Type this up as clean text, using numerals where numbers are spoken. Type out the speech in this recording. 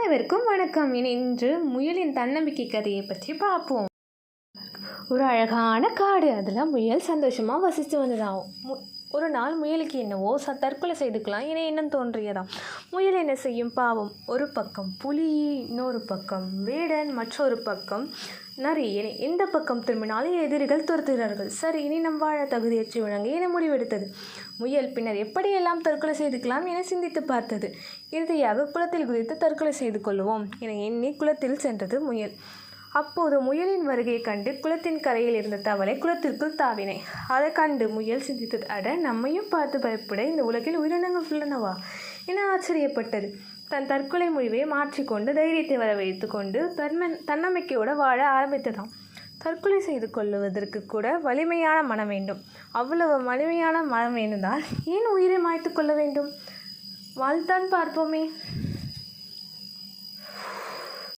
அனைவருக்கும் வணக்கம். இன்று முயலின் தன்னம்பிக்கை கதையை பற்றி பார்ப்போம். ஒரு அழகான காடு, அதில் முயல் சந்தோஷமாக வசித்து வந்ததாகும். ஒரு நாள் முயலுக்கு என்னவோ தற்கொலை செய்துக்கலாம் என எண்ணம் தோன்றியதாம். முயல் என்ன செய்யும் பாவம்? ஒரு பக்கம் புலி, இன்னொரு பக்கம் வேடன், மற்றொரு பக்கம் நரி என எந்த பக்கம் திரும்பினாலும் எதிரிகள் துரத்துகிறார்கள். சரி, இனி நம் வாழ தகுதியற்று விளங்க என முடிவெடுத்தது. முயல் பின்னர் எப்படியெல்லாம் தற்கொலை செய்துக்கலாம் என சிந்தித்து பார்த்தது. இறுதியாக குளத்தில் குதித்து தற்கொலை செய்து கொள்வோம் என எண்ணி குளத்தில் சென்றது முயல். அப்போது முயலின் வருகையை கண்டு குளத்தின் கரையில் இருந்த தவளை குளத்திற்குள் தாவினை. அதை கண்டு முயல் சிந்தித்தது, அட, நம்மையும் பார்த்து பயப்பட இந்த உலகில் உயிரினங்கள் உள்ளனவா என ஆச்சரியப்பட்டது. தன் தற்கொலை முடிவை மாற்றிக்கொண்டு தைரியத்தை வரவழைத்து கொண்டு தன்னம்பிக்கையோடு வாழ ஆரம்பித்ததாம். தற்கொலை செய்து கொள்ளுவதற்கு கூட வலிமையான மனம் வேண்டும். அவ்வளவு வலிமையான மனம் இருந்தால் ஏன் உயிரை மாய்த்து கொள்ள வேண்டும்? வாழ்த்தான் பார்ப்போமே.